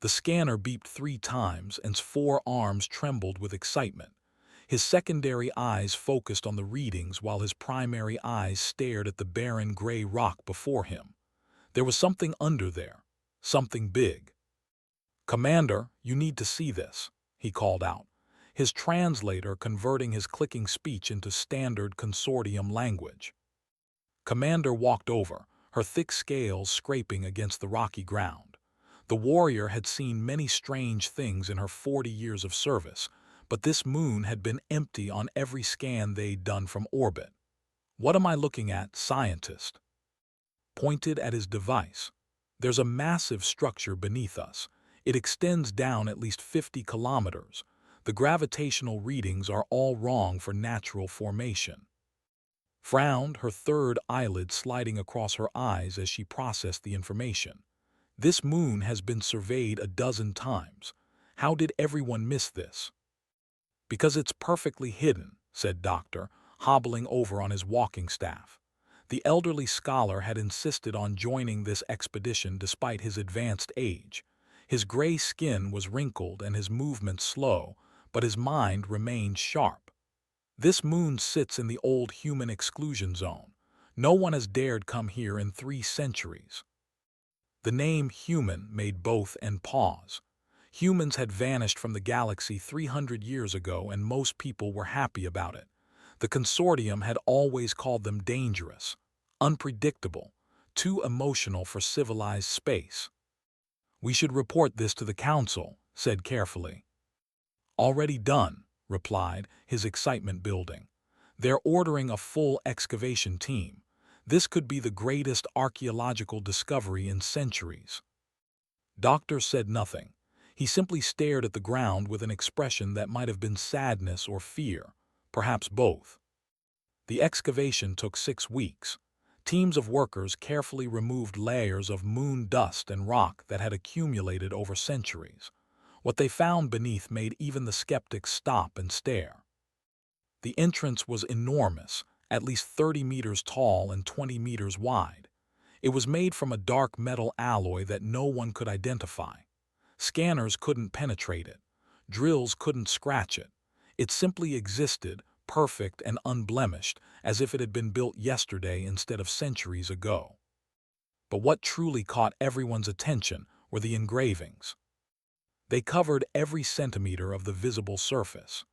The scanner beeped 3 times and his 4 arms trembled with excitement. His secondary eyes focused on the readings while his primary eyes stared at the barren gray rock before him. There was something under there, something big. "Commander, you need to see this," he called out, his translator converting his clicking speech into standard consortium language. Commander walked over, her thick scales scraping against the rocky ground. The warrior had seen many strange things in her 40 years of service, but this moon had been empty on every scan they'd done from orbit. "What am I looking at, scientist?" Pointed at his device. "There's a massive structure beneath us. It extends down at least 50 kilometers. The gravitational readings are all wrong for natural formation." Frowned, her third eyelid sliding across her eyes as she processed the information. "This moon has been surveyed a dozen times. How did everyone miss this?" "Because it's perfectly hidden," said Doctor, hobbling over on his walking staff. The elderly scholar had insisted on joining this expedition despite his advanced age. His gray skin was wrinkled and his movements slow, but his mind remained sharp. "This moon sits in the old human exclusion zone. No one has dared come here in 3 centuries. The name human made both and pause. Humans had vanished from the galaxy 300 years ago and most people were happy about it. The consortium had always called them dangerous, unpredictable, too emotional for civilized space. "We should report this to the council," said carefully. "Already done," replied, his excitement building. "They're ordering a full excavation team. This could be the greatest archaeological discovery in centuries." Doctor said nothing. He simply stared at the ground with an expression that might have been sadness or fear, perhaps both. The excavation took 6 weeks. Teams of workers carefully removed layers of moon dust and rock that had accumulated over centuries. What they found beneath made even the skeptics stop and stare. The entrance was enormous, at least 30 meters tall and 20 meters wide. It was made from a dark metal alloy that no one could identify. Scanners couldn't penetrate it. Drills couldn't scratch it. It simply existed, perfect and unblemished, as if it had been built yesterday instead of centuries ago. But what truly caught everyone's attention were the engravings. They covered every centimeter of the visible surface.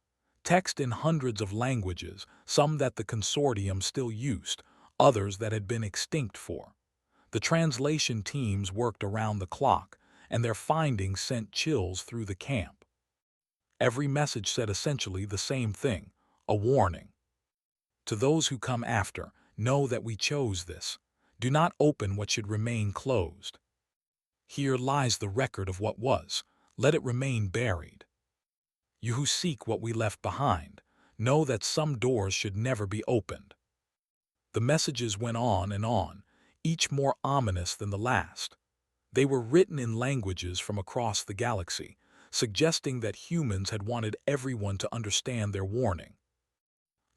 Text in hundreds of languages, some that the consortium still used, others that had been extinct for. The translation teams worked around the clock, and their findings sent chills through the camp. Every message said essentially the same thing, a warning. "To those who come after, know that we chose this. Do not open what should remain closed. Here lies the record of what was. Let it remain buried. You who seek what we left behind, know that some doors should never be opened." The messages went on, each more ominous than the last. They were written in languages from across the galaxy, suggesting that humans had wanted everyone to understand their warning.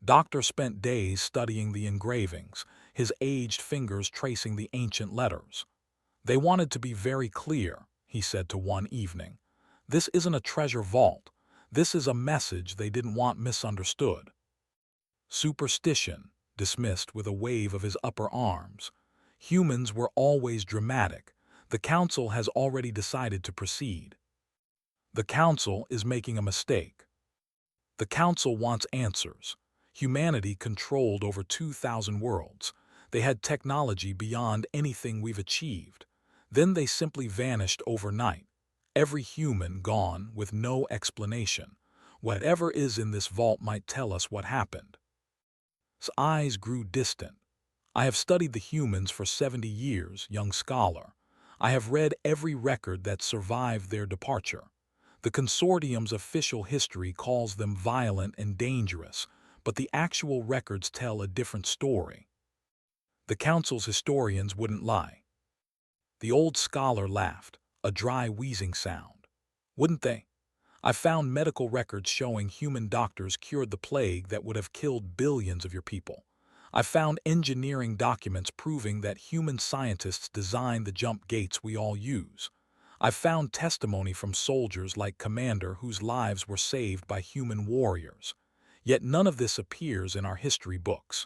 Doctor spent days studying the engravings, his aged fingers tracing the ancient letters. "They wanted to be very clear," he said to one evening. "This isn't a treasure vault. This is a message they didn't want misunderstood." Superstition, dismissed with a wave of his upper arms. Humans were always dramatic. The council has already decided to proceed. The council is making a mistake. The council wants answers. Humanity controlled over 2,000 worlds. They had technology beyond anything we've achieved. Then they simply vanished overnight. Every human gone with no explanation. Whatever is in this vault might tell us what happened. His eyes grew distant. "I have studied the humans for 70 years, young scholar. I have read every record that survived their departure. The consortium's official history calls them violent and dangerous, but the actual records tell a different story." The council's historians wouldn't lie. The old scholar laughed, a dry wheezing sound. "Wouldn't they? I found medical records showing human doctors cured the plague that would have killed billions of your people. I found engineering documents proving that human scientists designed the jump gates we all use. I've found testimony from soldiers like Commander whose lives were saved by human warriors. Yet none of this appears in our history books.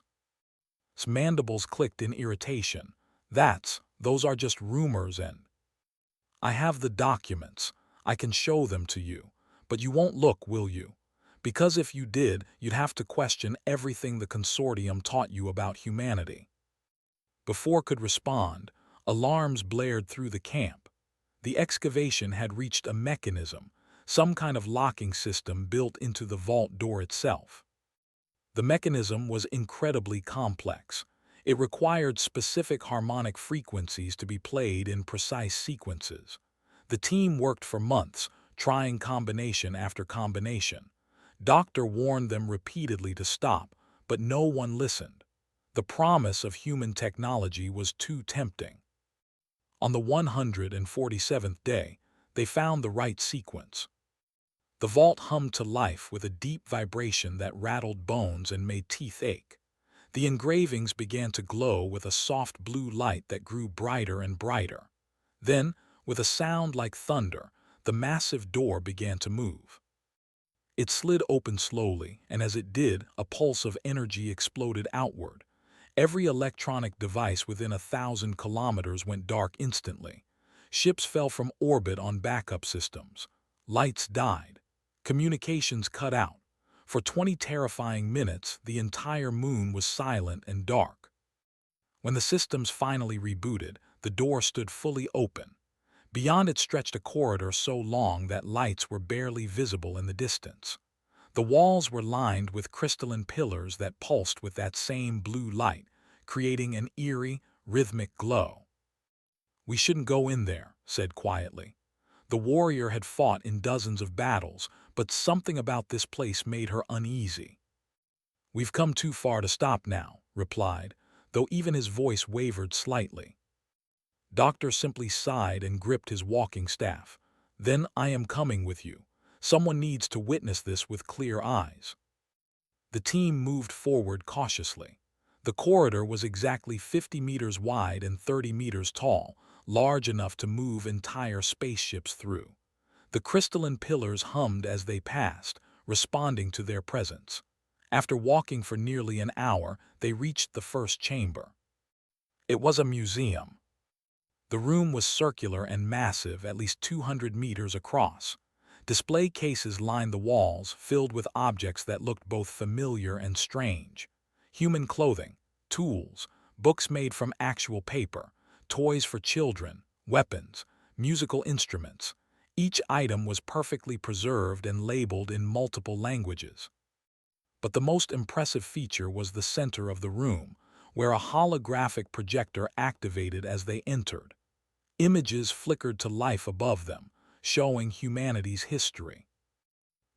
His mandibles clicked in irritation. Those are just rumors and... I have the documents. I can show them to you. But you won't look, will you? Because if you did, you'd have to question everything the consortium taught you about humanity. Before could respond, alarms blared through the camp. The excavation had reached a mechanism, some kind of locking system built into the vault door itself. The mechanism was incredibly complex. It required specific harmonic frequencies to be played in precise sequences. The team worked for months, trying combination after combination. Doctor warned them repeatedly to stop, but no one listened. The promise of human technology was too tempting. On the 147th day, they found the right sequence. The vault hummed to life with a deep vibration that rattled bones and made teeth ache. The engravings began to glow with a soft blue light that grew brighter and brighter. Then, with a sound like thunder, the massive door began to move. It slid open slowly, and as it did, a pulse of energy exploded outward. Every electronic device within 1,000 kilometers went dark instantly. Ships fell from orbit on backup systems. Lights died. Communications cut out. For 20 terrifying minutes, the entire moon was silent and dark. When the systems finally rebooted, the door stood fully open. Beyond it stretched a corridor so long that lights were barely visible in the distance. The walls were lined with crystalline pillars that pulsed with that same blue light, creating an eerie, rhythmic glow. "We shouldn't go in there," said quietly. The warrior had fought in dozens of battles, but something about this place made her uneasy. "We've come too far to stop now," replied, though even his voice wavered slightly. Doctor simply sighed and gripped his walking staff. "Then I am coming with you. Someone needs to witness this with clear eyes." The team moved forward cautiously. The corridor was exactly 50 meters wide and 30 meters tall, large enough to move entire spaceships through. The crystalline pillars hummed as they passed, responding to their presence. After walking for nearly an hour, they reached the first chamber. It was a museum. The room was circular and massive, at least 200 meters across. Display cases lined the walls, filled with objects that looked both familiar and strange. Human clothing, tools, books made from actual paper, toys for children, weapons, musical instruments. Each item was perfectly preserved and labeled in multiple languages. But the most impressive feature was the center of the room, where a holographic projector activated as they entered. Images flickered to life above them, showing humanity's history.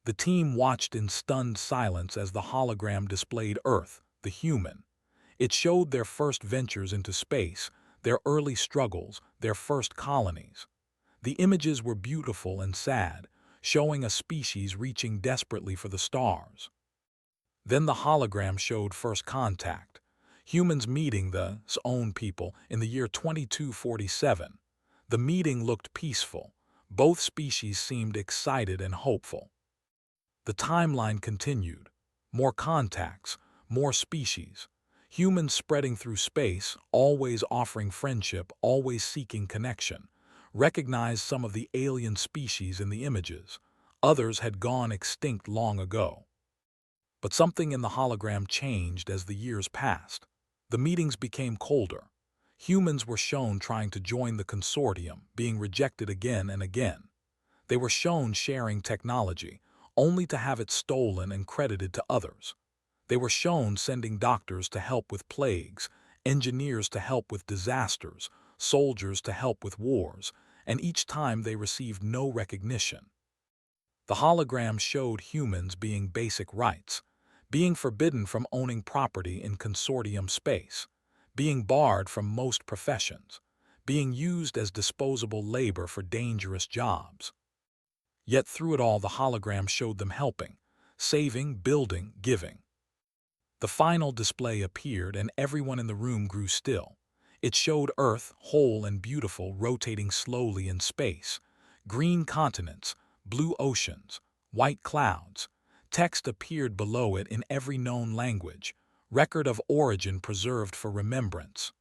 The team watched in stunned silence as the hologram displayed Earth, the human. It showed their first ventures into space, their early struggles, their first colonies. The images were beautiful and sad, showing a species reaching desperately for the stars. Then the hologram showed first contact, humans meeting the own people in the year 2247. The meeting looked peaceful. Both species seemed excited and hopeful. The timeline continued. More contacts, more species. Humans spreading through space, always offering friendship, always seeking connection. Recognized some of the alien species in the images. Others had gone extinct long ago. But something in the hologram changed as the years passed. The meetings became colder. Humans were shown trying to join the consortium, being rejected again and again. They were shown sharing technology, only to have it stolen and credited to others. They were shown sending doctors to help with plagues, engineers to help with disasters, soldiers to help with wars, and each time they received no recognition. The hologram showed humans being basic rights, being forbidden from owning property in consortium space, being barred from most professions, being used as disposable labor for dangerous jobs. Yet through it all the hologram showed them helping, saving, building, giving. The final display appeared and everyone in the room grew still. It showed Earth, whole and beautiful, rotating slowly in space, Green continents, blue oceans, white clouds. Text appeared below it in every known language, record of origin preserved for remembrance.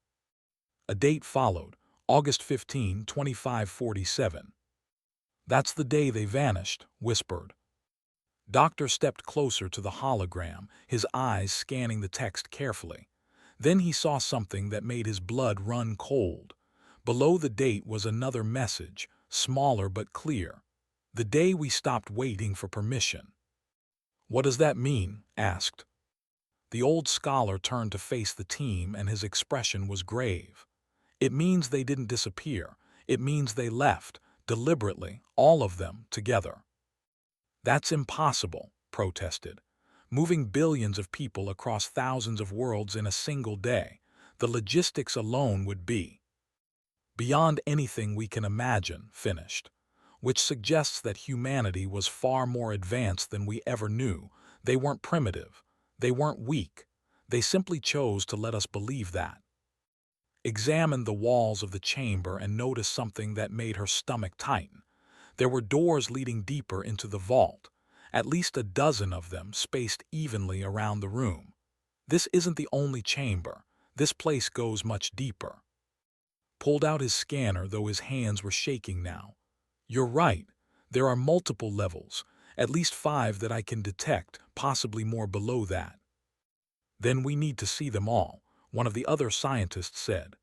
A date followed, August 15, 2547. "That's the day they vanished," whispered. Doctor stepped closer to the hologram, his eyes scanning the text carefully. Then he saw something that made his blood run cold. Below the date was another message, smaller but clear. "The day we stopped waiting for permission." "What does that mean?" asked. The old scholar turned to face the team, and his expression was grave. "It means they didn't disappear. It means they left, deliberately, all of them, together." "That's impossible," protested. "Moving billions of people across thousands of worlds in a single day, the logistics alone would be beyond anything we can imagine," finished. "Which suggests that humanity was far more advanced than we ever knew. They weren't primitive. They weren't weak. They simply chose to let us believe that." Examined the walls of the chamber and noticed something that made her stomach tighten. There were doors leading deeper into the vault, at least a dozen of them spaced evenly around the room. "This isn't the only chamber. This place goes much deeper." Pulled out his scanner, though his hands were shaking now. "You're right. There are multiple levels, at least 5 that I can detect, possibly more below that." "Then we need to see them all," one of the other scientists said.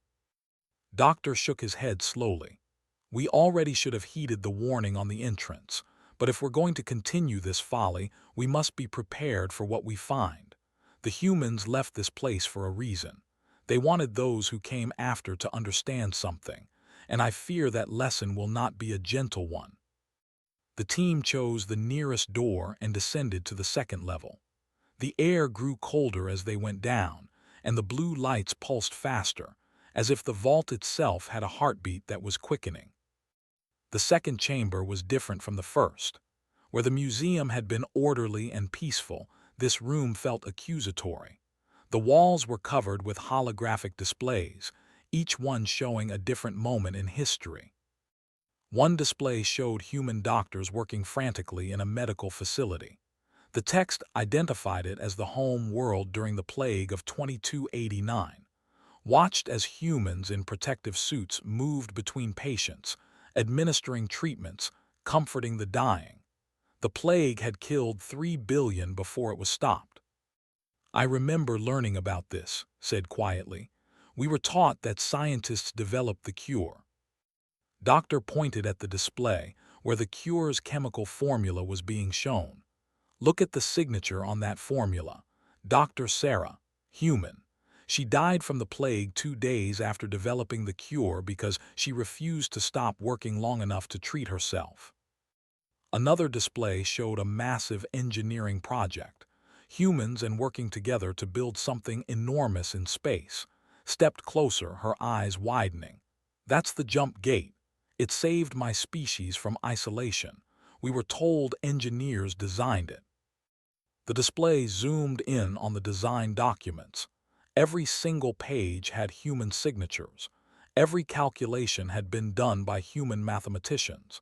Doctor shook his head slowly. "We already should have heeded the warning on the entrance, but if we're going to continue this folly, we must be prepared for what we find. The humans left this place for a reason. They wanted those who came after to understand something, and I fear that lesson will not be a gentle one." The team chose the nearest door and descended to the second level. The air grew colder as they went down, and the blue lights pulsed faster, as if the vault itself had a heartbeat that was quickening. The second chamber was different from the first. Where the museum had been orderly and peaceful, this room felt accusatory. The walls were covered with holographic displays, each one showing a different moment in history. One display showed human doctors working frantically in a medical facility. The text identified it as the home world during the plague of 2289. Watched as humans in protective suits moved between patients, administering treatments, comforting the dying. The plague had killed 3 billion before it was stopped. "I remember learning about this," said quietly. "We were taught that scientists developed the cure." Doctor pointed at the display, where the cure's chemical formula was being shown. "Look at the signature on that formula. Dr. Sarah, human. She died from the plague 2 days after developing the cure because she refused to stop working long enough to treat herself." Another display showed a massive engineering project. Humans and working together to build something enormous in space. Stepped closer, her eyes widening. "That's the jump gate. It saved my species from isolation. We were told engineers designed it." The display zoomed in on the design documents. Every single page had human signatures. Every calculation had been done by human mathematicians.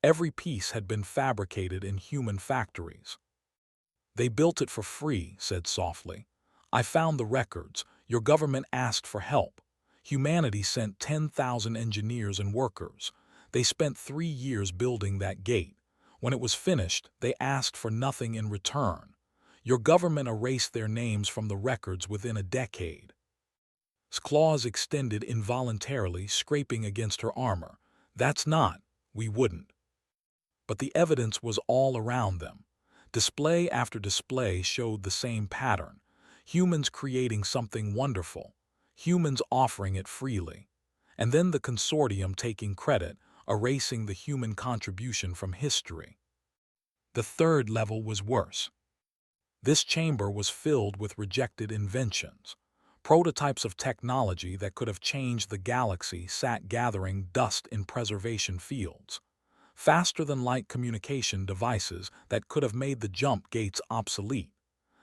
Every piece had been fabricated in human factories. "They built it for free," said softly. "I found the records. Your government asked for help. Humanity sent 10,000 engineers and workers. They spent 3 years building that gate. When it was finished, they asked for nothing in return. Your government erased their names from the records within a decade." His claws extended involuntarily, scraping against her armor. "That's not. We wouldn't." But the evidence was all around them. Display after display showed the same pattern. Humans creating something wonderful. Humans offering it freely. And then the consortium taking credit, erasing the human contribution from history. The third level was worse. This chamber was filled with rejected inventions. Prototypes of technology that could have changed the galaxy sat gathering dust in preservation fields. Faster-than-light communication devices that could have made the jump gates obsolete.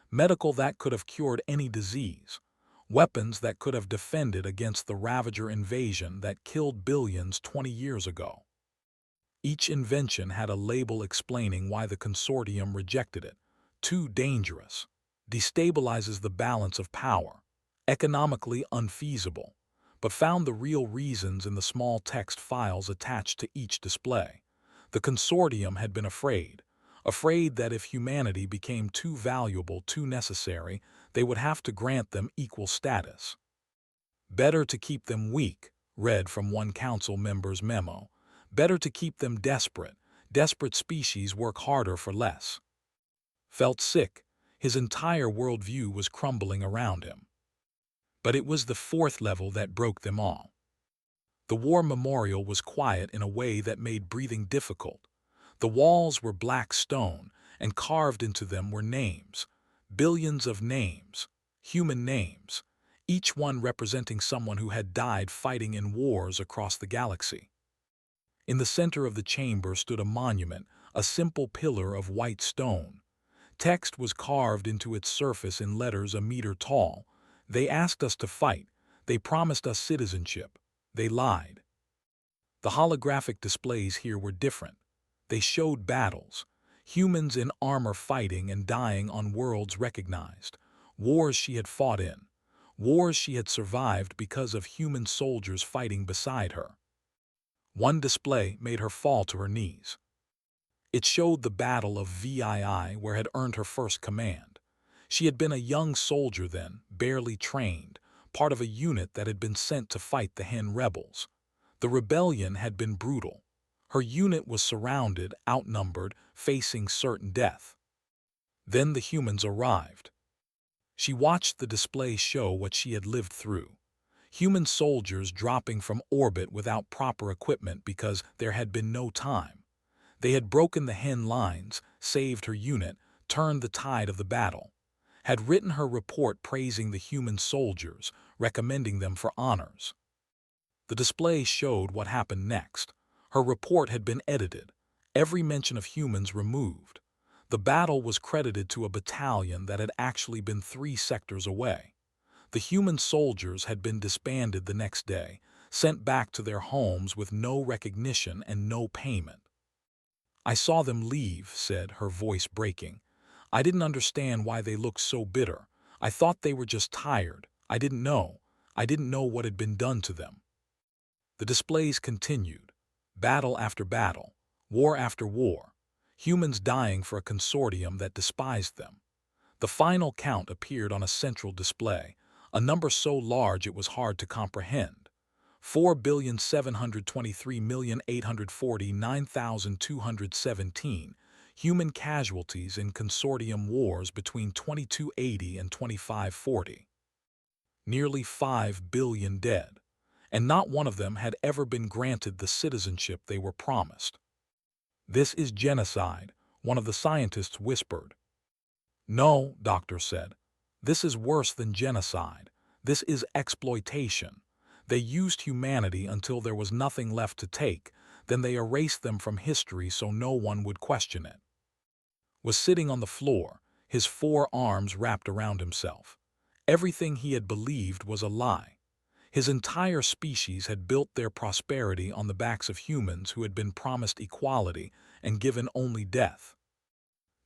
Medical that could have cured any disease. Weapons that could have defended against the Ravager invasion that killed billions 20 years ago. Each invention had a label explaining why the consortium rejected it. Too dangerous. Destabilizes the balance of power. Economically unfeasible. But found the real reasons in the small text files attached to each display. The consortium had been afraid that if humanity became too valuable, too necessary, they would have to grant them equal status. Better to keep them weak, read from one council member's memo. Better to keep them desperate. Desperate species work harder for less. Felt sick. His entire worldview was crumbling around him. But it was the fourth level that broke them all. The war memorial was quiet in a way that made breathing difficult. The walls were black stone, and carved into them were names. Billions of names. Human names. Each one representing someone who had died fighting in wars across the galaxy. In the center of the chamber stood a monument, a simple pillar of white stone. Text was carved into its surface in letters a meter tall. They asked us to fight. They promised us citizenship. They lied. The holographic displays here were different. They showed battles. Humans in armor fighting and dying on worlds recognized. Wars she had fought in. Wars she had survived because of human soldiers fighting beside her. One display made her fall to her knees. It showed the Battle of VII, where had earned her first command. She had been a young soldier then, barely trained, part of a unit that had been sent to fight the Hen rebels. The rebellion had been brutal. Her unit was surrounded, outnumbered, facing certain death. Then the humans arrived. She watched the display show what she had lived through. Human soldiers dropping from orbit without proper equipment because there had been no time. They had broken the Hen lines, saved her unit, turned the tide of the battle. Had written her report praising the human soldiers, recommending them for honors. The display showed what happened next. Her report had been edited, every mention of humans removed. The battle was credited to a battalion that had actually been 3 sectors away. The human soldiers had been disbanded the next day, sent back to their homes with no recognition and no payment. I saw them leave, said, her voice breaking. I didn't understand why they looked so bitter. I thought they were just tired. I didn't know. I didn't know what had been done to them. The displays continued. Battle after battle. War after war. Humans dying for a consortium that despised them. The final count appeared on a central display, a number so large it was hard to comprehend. 4,723,849,217 human casualties in consortium wars between 2280 and 2540. Nearly 5 billion dead, and not one of them had ever been granted the citizenship they were promised. This is genocide, one of the scientists whispered. No, doctor said. This is worse than genocide. This is exploitation. They used humanity until there was nothing left to take, then they erased them from history so no one would question it. Was sitting on the floor, his 4 arms wrapped around himself. Everything he had believed was a lie. His entire species had built their prosperity on the backs of humans who had been promised equality and given only death.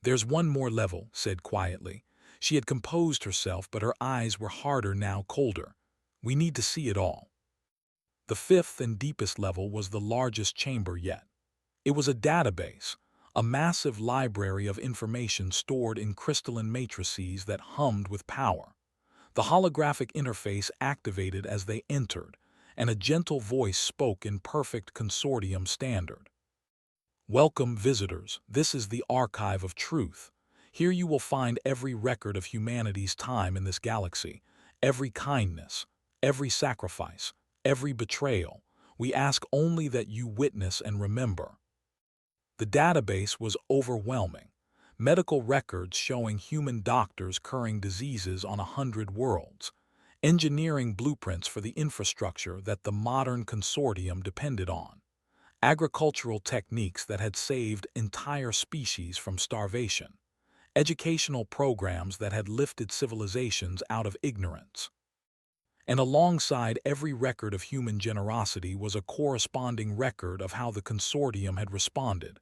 There's one more level, said quietly. She had composed herself, but her eyes were harder now, colder. We need to see it all. The 5th and deepest level was the largest chamber yet. It was a database, a massive library of information stored in crystalline matrices that hummed with power. The holographic interface activated as they entered, and a gentle voice spoke in perfect consortium standard. Welcome, visitors. This is the archive of truth. Here you will find every record of humanity's time in this galaxy, every kindness, every sacrifice, every betrayal. We ask only that you witness and remember. The database was overwhelming. Medical records showing human doctors curing diseases on 100 worlds. Engineering blueprints for the infrastructure that the modern consortium depended on. Agricultural techniques that had saved entire species from starvation. Educational programs that had lifted civilizations out of ignorance. And alongside every record of human generosity was a corresponding record of how the consortium had responded.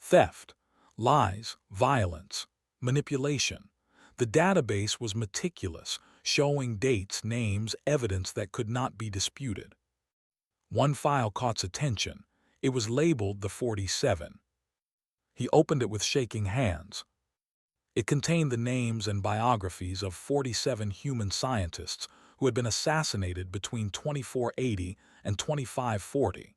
Theft, lies, violence, manipulation. The database was meticulous, showing dates, names, evidence that could not be disputed. One file caught attention. It was labeled the 47. He opened it with shaking hands. It contained the names and biographies of 47 human scientists who had been assassinated between 2480 and 2540.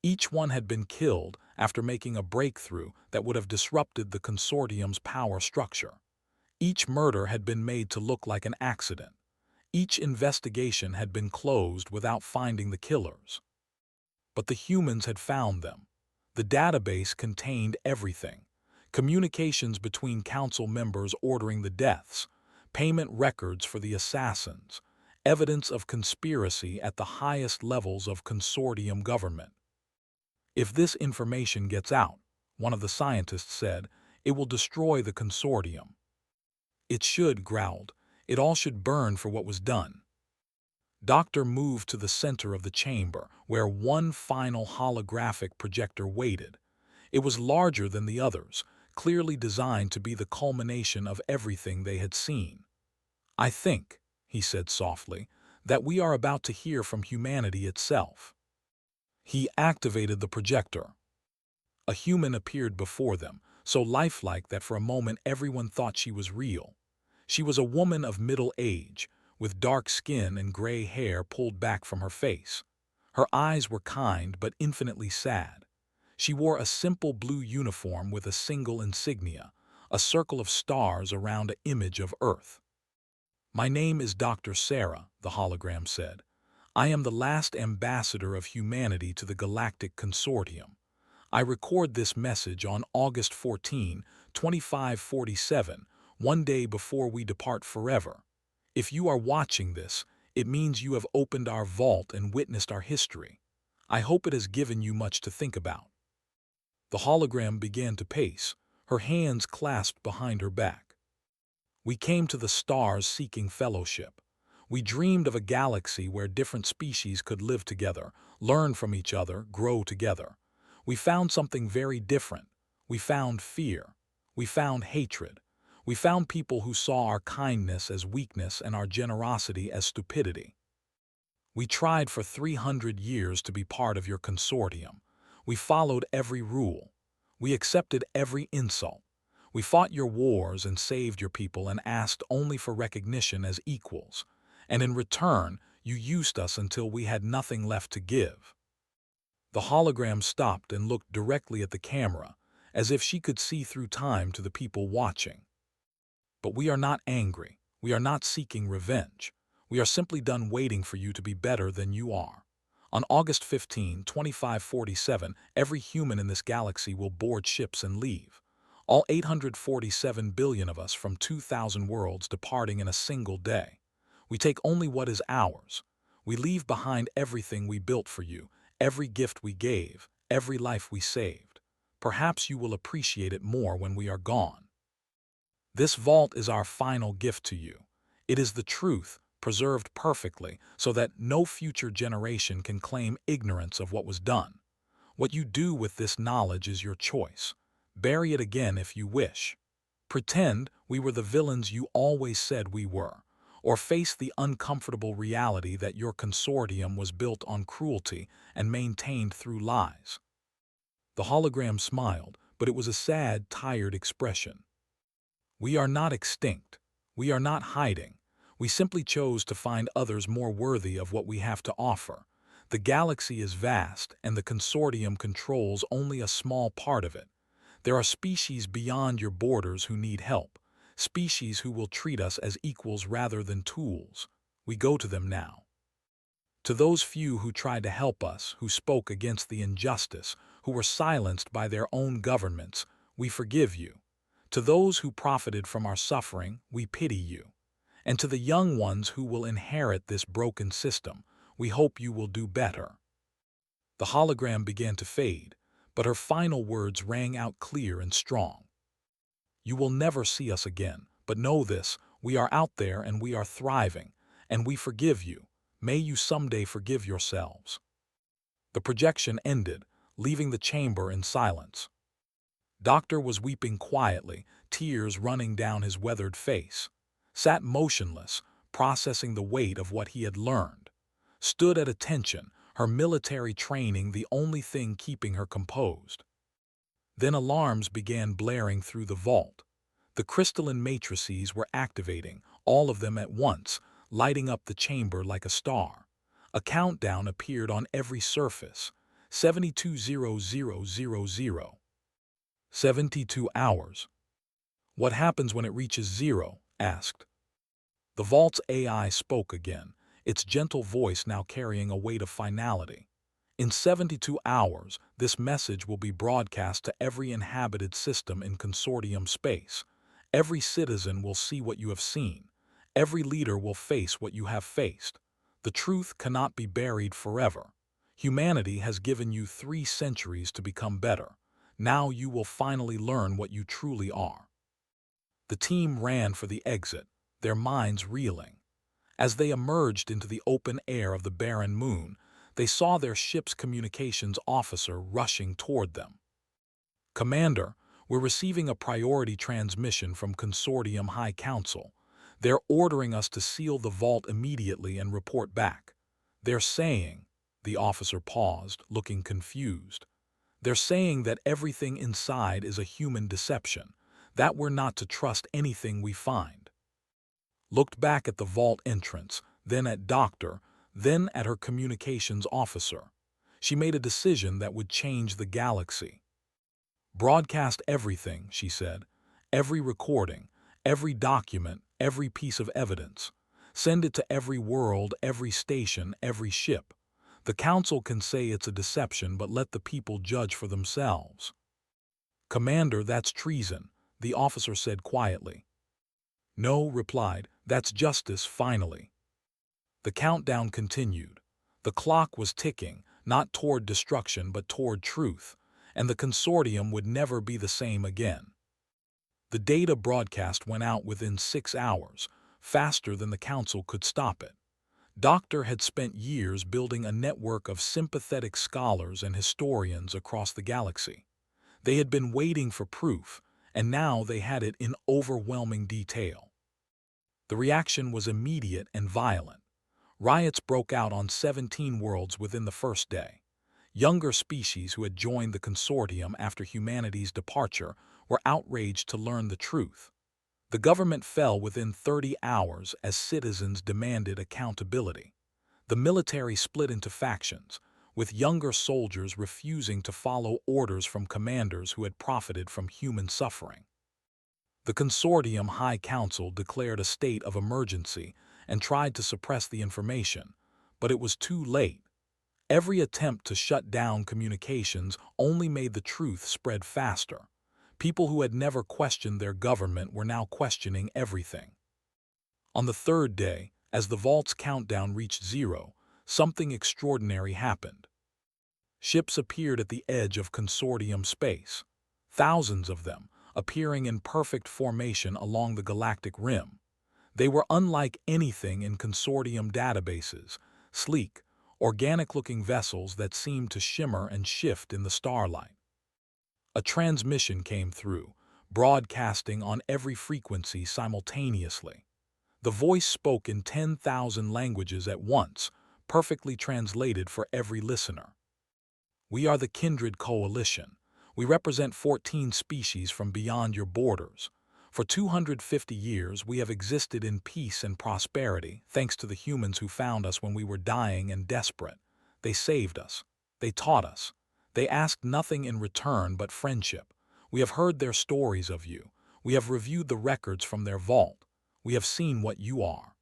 Each one had been killed after making a breakthrough that would have disrupted the consortium's power structure. Each murder had been made to look like an accident. Each investigation had been closed without finding the killers. But the humans had found them. The database contained everything: communications between council members ordering the deaths, payment records for the assassins, evidence of conspiracy at the highest levels of consortium government. "If this information gets out," one of the scientists said, "it will destroy the consortium." "It should," growled. "It all should burn for what was done." Doctor moved to the center of the chamber, where one final holographic projector waited. It was larger than the others, clearly designed to be the culmination of everything they had seen. "I think," he said softly, "that we are about to hear from humanity itself." He activated the projector. A human appeared before them, so lifelike that for a moment everyone thought she was real. She was a woman of middle age, with dark skin and gray hair pulled back from her face. Her eyes were kind but infinitely sad. She wore a simple blue uniform with a single insignia, a circle of stars around an image of Earth. "My name is Dr. Sarah," the hologram said. "I am the last ambassador of humanity to the Galactic Consortium. I record this message on August 14, 2547, one day before we depart forever. If you are watching this, it means you have opened our vault and witnessed our history. I hope it has given you much to think about." The hologram began to pace, her hands clasped behind her back. "We came to the stars seeking fellowship. We dreamed of a galaxy where different species could live together, learn from each other, grow together. We found something very different. We found fear. We found hatred. We found people who saw our kindness as weakness and our generosity as stupidity. We tried for 300 years to be part of your consortium. We followed every rule. We accepted every insult. We fought your wars and saved your people and asked only for recognition as equals. And in return, you used us until we had nothing left to give." The hologram stopped and looked directly at the camera, as if she could see through time to the people watching. "But we are not angry. We are not seeking revenge. We are simply done waiting for you to be better than you are. On August 15, 2547, every human in this galaxy will board ships and leave. All 847 billion of us from 2,000 worlds departing in a single day. We take only what is ours. We leave behind everything we built for you, every gift we gave, every life we saved. Perhaps you will appreciate it more when we are gone. This vault is our final gift to you. It is the truth, preserved perfectly, so that no future generation can claim ignorance of what was done. What you do with this knowledge is your choice. Bury it again if you wish. Pretend we were the villains you always said we were, or face the uncomfortable reality that your consortium was built on cruelty and maintained through lies." The hologram smiled, but it was a sad, tired expression. "We are not extinct. We are not hiding. We simply chose to find others more worthy of what we have to offer. The galaxy is vast, and the consortium controls only a small part of it. There are species beyond your borders who need help, species who will treat us as equals rather than tools. We go to them now. To those few who tried to help us, who spoke against the injustice, who were silenced by their own governments, we forgive you. To those who profited from our suffering, we pity you. And to the young ones who will inherit this broken system, we hope you will do better." The hologram began to fade, but her final words rang out clear and strong. "You will never see us again, but know this: we are out there and we are thriving, and we forgive you. May you someday forgive yourselves." The projection ended, leaving the chamber in silence. Doctor was weeping quietly, tears running down his weathered face. Sat motionless, processing the weight of what he had learned. Stood at attention, her military training the only thing keeping her composed. Then alarms began blaring through the vault. The crystalline matrices were activating, all of them at once, lighting up the chamber like a star. A countdown appeared on every surface. 720000. 72 hours. "What happens when it reaches zero?" asked. The vault's AI spoke again, its gentle voice now carrying a weight of finality. "In 72 hours, this message will be broadcast to every inhabited system in consortium space. Every citizen will see what you have seen. Every leader will face what you have faced. The truth cannot be buried forever. Humanity has given you 3 centuries to become better. Now you will finally learn what you truly are." The team ran for the exit, their minds reeling. As they emerged into the open air of the barren moon, they saw their ship's communications officer rushing toward them. "Commander, we're receiving a priority transmission from Consortium High Council. They're ordering us to seal the vault immediately and report back. They're saying—" The officer paused, looking confused. "They're saying that everything inside is a human deception, that we're not to trust anything we find." Looked back at the vault entrance, then at Doctor, then at her communications officer. She made a decision that would change the galaxy. "Broadcast everything," she said. "Every recording, every document, every piece of evidence. Send it to every world, every station, every ship. The Council can say it's a deception, but let the people judge for themselves." "Commander, that's treason," the officer said quietly. "No," replied, "that's justice, finally." The countdown continued. The clock was ticking, not toward destruction but toward truth, and the consortium would never be the same again. The data broadcast went out within 6 hours, faster than the Council could stop it. Doctor had spent years building a network of sympathetic scholars and historians across the galaxy. They had been waiting for proof, and now they had it in overwhelming detail. The reaction was immediate and violent. Riots broke out on 17 worlds within the first day. Younger species who had joined the consortium after humanity's departure were outraged to learn the truth. The government fell within 30 hours as citizens demanded accountability. The military split into factions, with younger soldiers refusing to follow orders from commanders who had profited from human suffering. The Consortium High Council declared a state of emergency and tried to suppress the information, but it was too late. Every attempt to shut down communications only made the truth spread faster. People who had never questioned their government were now questioning everything. On the third day, as the vault's countdown reached zero, something extraordinary happened. Ships appeared at the edge of consortium space. Thousands of them, appearing in perfect formation along the galactic rim. They were unlike anything in consortium databases, sleek, organic-looking vessels that seemed to shimmer and shift in the starlight. A transmission came through, broadcasting on every frequency simultaneously. The voice spoke in 10,000 languages at once, perfectly translated for every listener. "We are the Kindred Coalition. We represent 14 species from beyond your borders. For 250 years, we have existed in peace and prosperity, thanks to the humans who found us when we were dying and desperate. They saved us. They taught us. They asked nothing in return but friendship. We have heard their stories of you. We have reviewed the records from their vault. We have seen what you are."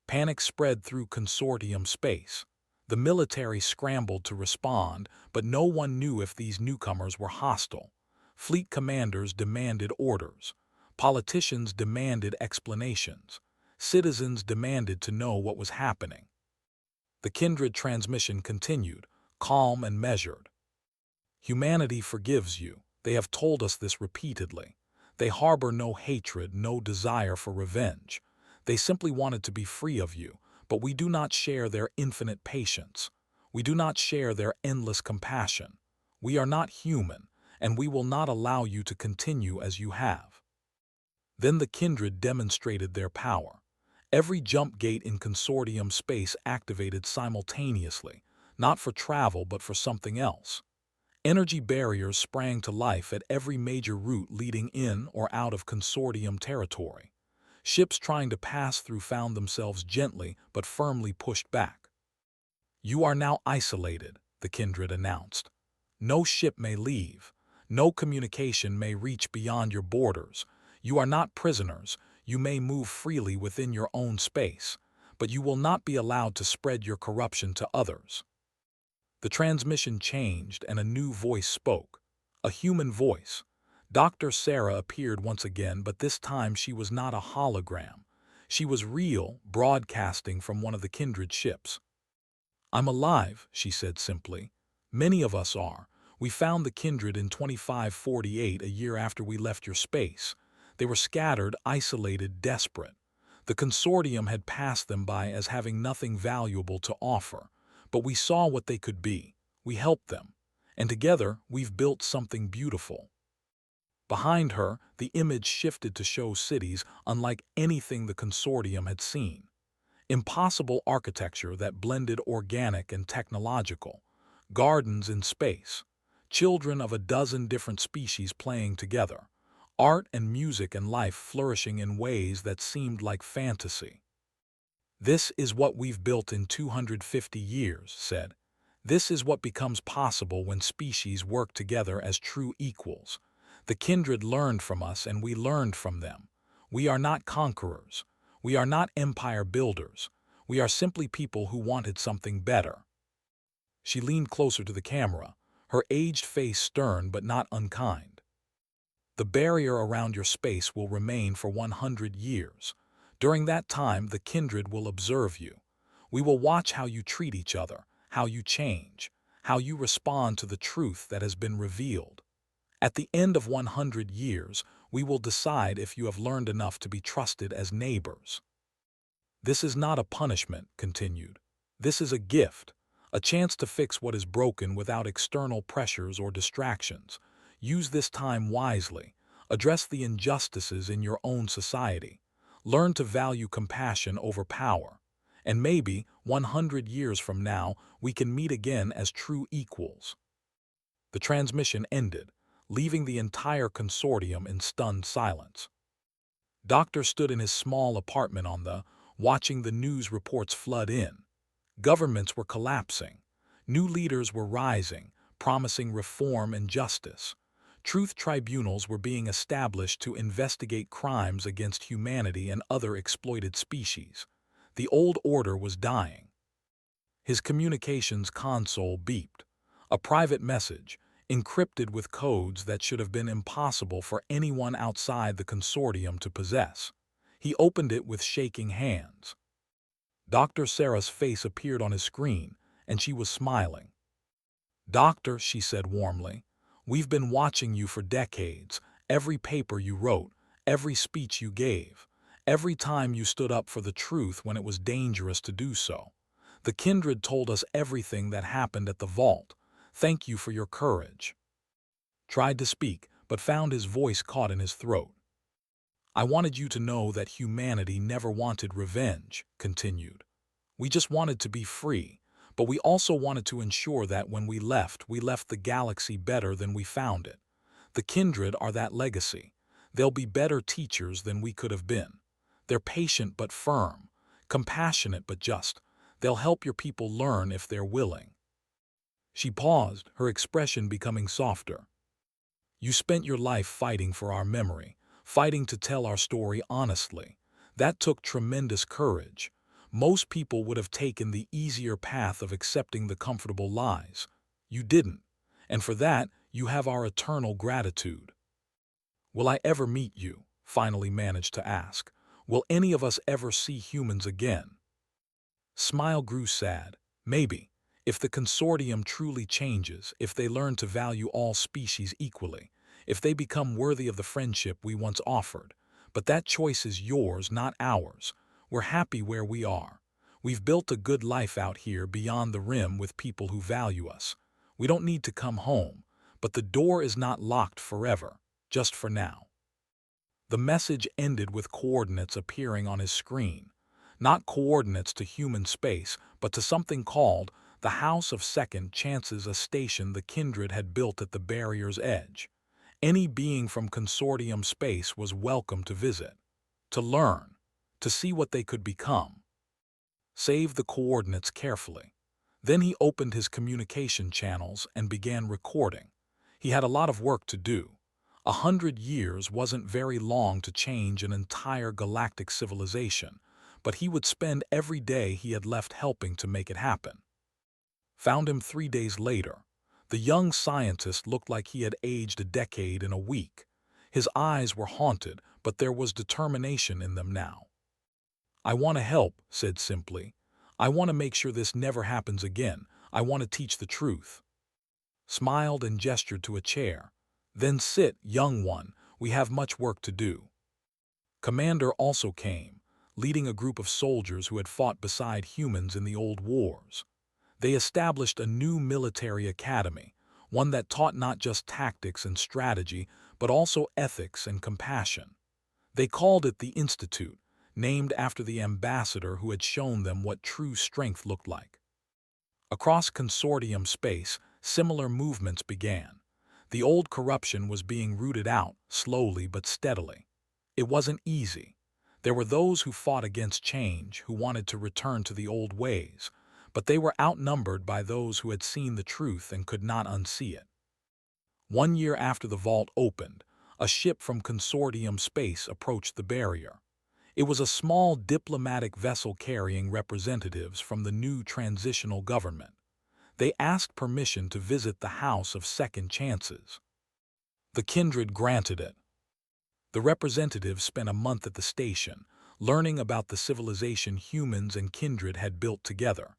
Panic spread through consortium space. The military scrambled to respond, but no one knew if these newcomers were hostile. Fleet commanders demanded orders. Politicians demanded explanations. Citizens demanded to know what was happening. The Kindred transmission continued, calm and measured. "Humanity forgives you. They have told us this repeatedly. They harbor no hatred, no desire for revenge. They simply wanted to be free of you, but we do not share their infinite patience. We do not share their endless compassion. We are not human, and we will not allow you to continue as you have." Then the kindred demonstrated their power. Every jump gate in consortium space activated simultaneously, not for travel but for something else. Energy barriers sprang to life at every major route leading in or out of consortium territory. Ships trying to pass through found themselves gently but firmly pushed back. "You are now isolated," the kindred announced. "No ship may leave. No communication may reach beyond your borders. You are not prisoners. You may move freely within your own space, but you will not be allowed to spread your corruption to others." The transmission changed and a new voice spoke. A human voice. Dr. Sarah appeared once again, but this time she was not a hologram. She was real, broadcasting from one of the kindred ships. "I'm alive," she said simply. "Many of us are. We found the kindred in 2548, a year after we left your space. They were scattered, isolated, desperate. The consortium had passed them by as having nothing valuable to offer. But we saw what they could be. We helped them. And together, we've built something beautiful." Behind her, the image shifted to show cities unlike anything the consortium had seen. Impossible architecture that blended organic and technological. Gardens in space. Children of a dozen different species playing together. Art and music and life flourishing in ways that seemed like fantasy. "This is what we've built in 250 years, said. "This is what becomes possible when species work together as true equals. The kindred learned from us and we learned from them. We are not conquerors. We are not empire builders. We are simply people who wanted something better." She leaned closer to the camera, her aged face stern but not unkind. "The barrier around your space will remain for 100 years. During that time, the kindred will observe you. We will watch how you treat each other, how you change, how you respond to the truth that has been revealed. At the end of 100 years, we will decide if you have learned enough to be trusted as neighbors." "This is not a punishment," continued. "This is a gift, a chance to fix what is broken without external pressures or distractions. Use this time wisely. Address the injustices in your own society. Learn to value compassion over power. And maybe, 100 years from now, we can meet again as true equals." The transmission ended, leaving the entire consortium in stunned silence. Doctor stood in his small apartment watching the news reports flood in. Governments were collapsing. New leaders were rising, promising reform and justice. Truth tribunals were being established to investigate crimes against humanity and other exploited species. The old order was dying. His communications console beeped. A private message, encrypted with codes that should have been impossible for anyone outside the consortium to possess. He opened it with shaking hands. Dr. Sarah's face appeared on his screen, and she was smiling. "Doctor," she said warmly, "we've been watching you for decades, every paper you wrote, every speech you gave, every time you stood up for the truth when it was dangerous to do so. The kindred told us everything that happened at the vault. Thank you for your courage." Tried to speak, but found his voice caught in his throat. "I wanted you to know that humanity never wanted revenge," continued. "We just wanted to be free, but we also wanted to ensure that when we left the galaxy better than we found it. The kindred are that legacy. They'll be better teachers than we could have been. They're patient but firm, compassionate but just. They'll help your people learn if they're willing." She paused, her expression becoming softer. "You spent your life fighting for our memory, fighting to tell our story honestly. That took tremendous courage. Most people would have taken the easier path of accepting the comfortable lies. You didn't, and for that, you have our eternal gratitude." "Will I ever meet you?" finally managed to ask. "Will any of us ever see humans again?" Smile grew sad. "Maybe. If the consortium truly changes, if they learn to value all species equally, if they become worthy of the friendship we once offered. But that choice is yours, not ours. We're happy where we are. We've built a good life out here beyond the rim with people who value us. We don't need to come home, but the door is not locked forever, just for now." The message ended with coordinates appearing on his screen. Not coordinates to human space, but to something called the House of Second Chances, a station the kindred had built at the barrier's edge. Any being from Consortium space was welcome to visit, to learn, to see what they could become. Save the coordinates carefully. Then he opened his communication channels and began recording. He had a lot of work to do. 100 years wasn't very long to change an entire galactic civilization, but he would spend every day he had left helping to make it happen. Found him 3 days later. The young scientist looked like he had aged a decade in a week. His eyes were haunted, but there was determination in them now. "I want to help," said simply. "I want to make sure this never happens again. I want to teach the truth." Smiled and gestured to a chair. "Then sit, young one. We have much work to do." Commander also came, leading a group of soldiers who had fought beside humans in the old wars. They established a new military academy, one that taught not just tactics and strategy, but also ethics and compassion. They called it the Institute, named after the ambassador who had shown them what true strength looked like. Across Consortium space, similar movements began. The old corruption was being rooted out, slowly but steadily. It wasn't easy. There were those who fought against change, who wanted to return to the old ways, but they were outnumbered by those who had seen the truth and could not unsee it. 1 year after the vault opened, a ship from Consortium space approached the barrier. It was a small diplomatic vessel carrying representatives from the new transitional government. They asked permission to visit the House of Second Chances. The kindred granted it. The representatives spent a month at the station, learning about the civilization humans and kindred had built together.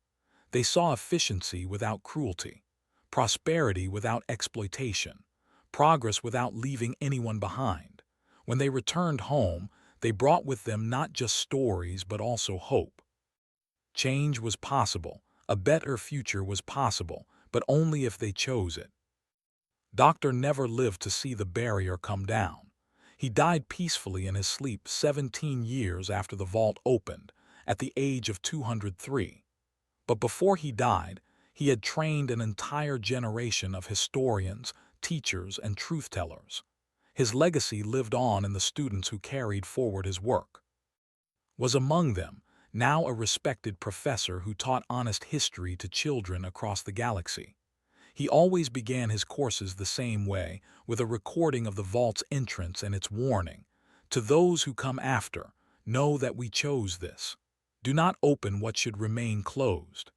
They saw efficiency without cruelty, prosperity without exploitation, progress without leaving anyone behind. When they returned home, they brought with them not just stories but also hope. Change was possible, a better future was possible, but only if they chose it. Doctor never lived to see the barrier come down. He died peacefully in his sleep 17 years after the vault opened, at the age of 203. But before he died, he had trained an entire generation of historians, teachers, and truth-tellers. His legacy lived on in the students who carried forward his work. Was among them, now a respected professor who taught honest history to children across the galaxy. He always began his courses the same way, with a recording of the vault's entrance and its warning. "To those who come after, know that we chose this. Do not open what should remain closed."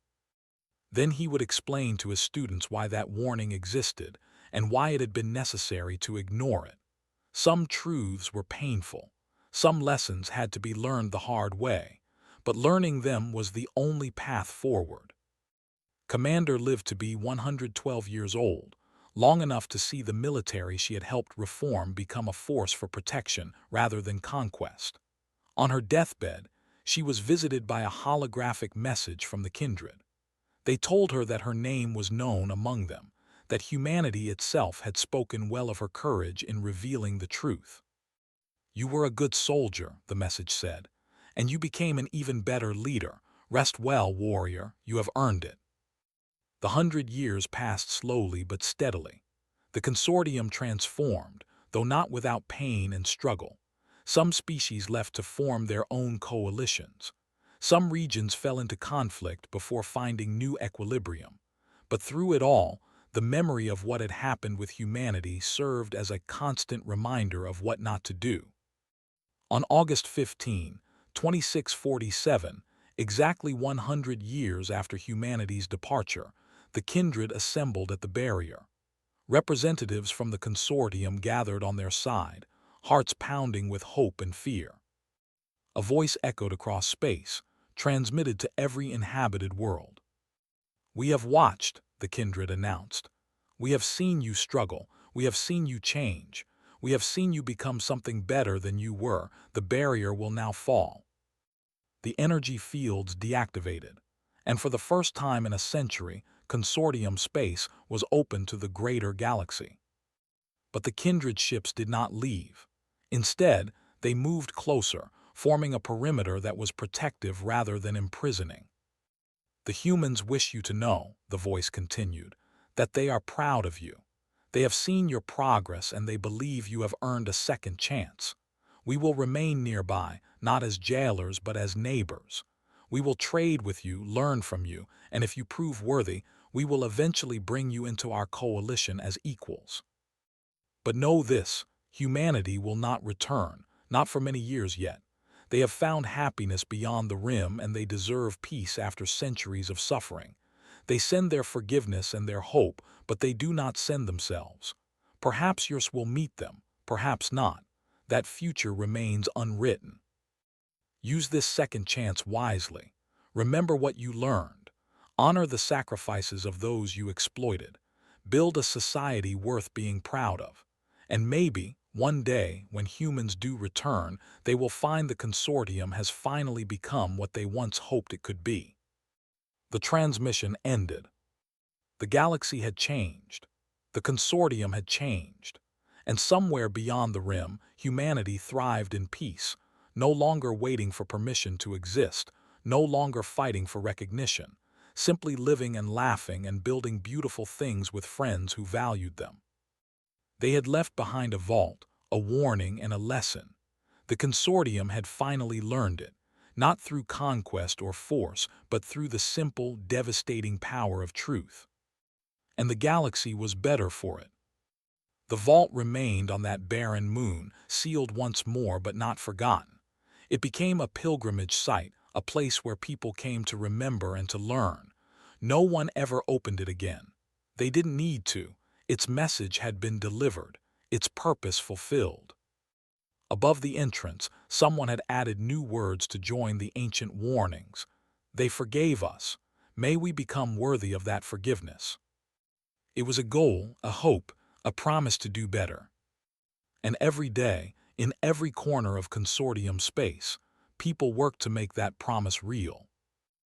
Then he would explain to his students why that warning existed and why it had been necessary to ignore it. Some truths were painful. Some lessons had to be learned the hard way, but learning them was the only path forward. Commander lived to be 112 years old, long enough to see the military she had helped reform become a force for protection rather than conquest. On her deathbed, she was visited by a holographic message from the kindred. They told her that her name was known among them, that humanity itself had spoken well of her courage in revealing the truth. "You were a good soldier," the message said, "and you became an even better leader. Rest well, warrior, you have earned it." The 100 years passed slowly but steadily. The consortium transformed, though not without pain and struggle. Some species left to form their own coalitions. Some regions fell into conflict before finding new equilibrium. But through it all, the memory of what had happened with humanity served as a constant reminder of what not to do. On August 15, 2647, exactly 100 years after humanity's departure, the kindred assembled at the barrier. Representatives from the consortium gathered on their side, hearts pounding with hope and fear. A voice echoed across space, transmitted to every inhabited world. "We have watched," the kindred announced. "We have seen you struggle. We have seen you change. We have seen you become something better than you were. The barrier will now fall." The energy fields deactivated, and for the first time in a century, consortium space was open to the greater galaxy. But the kindred ships did not leave. Instead, they moved closer, forming a perimeter that was protective rather than imprisoning. The humans wish you to know, the voice continued, that they are proud of you. They have seen your progress and they believe you have earned a second chance. We will remain nearby, not as jailers but as neighbors. We will trade with you, learn from you, and if you prove worthy, we will eventually bring you into our coalition as equals. But know this, humanity will not return, not for many years yet. They have found happiness beyond the rim and they deserve peace after centuries of suffering. They send their forgiveness and their hope, but they do not send themselves. Perhaps yours will meet them, perhaps not. That future remains unwritten. Use this second chance wisely. Remember what you learned. Honor the sacrifices of those you exploited. Build a society worth being proud of. And maybe, one day, when humans do return, they will find the consortium has finally become what they once hoped it could be. The transmission ended. The galaxy had changed. The consortium had changed. And somewhere beyond the rim, humanity thrived in peace, no longer waiting for permission to exist, no longer fighting for recognition, simply living and laughing and building beautiful things with friends who valued them. They had left behind a vault, a warning and a lesson. The consortium had finally learned it, not through conquest or force, but through the simple, devastating power of truth. And the galaxy was better for it. The vault remained on that barren moon, sealed once more but not forgotten. It became a pilgrimage site, a place where people came to remember and to learn. No one ever opened it again. They didn't need to. Its message had been delivered, its purpose fulfilled. Above the entrance, someone had added new words to join the ancient warnings. They forgave us. May we become worthy of that forgiveness. It was a goal, a hope, a promise to do better. And every day, in every corner of consortium space, people worked to make that promise real.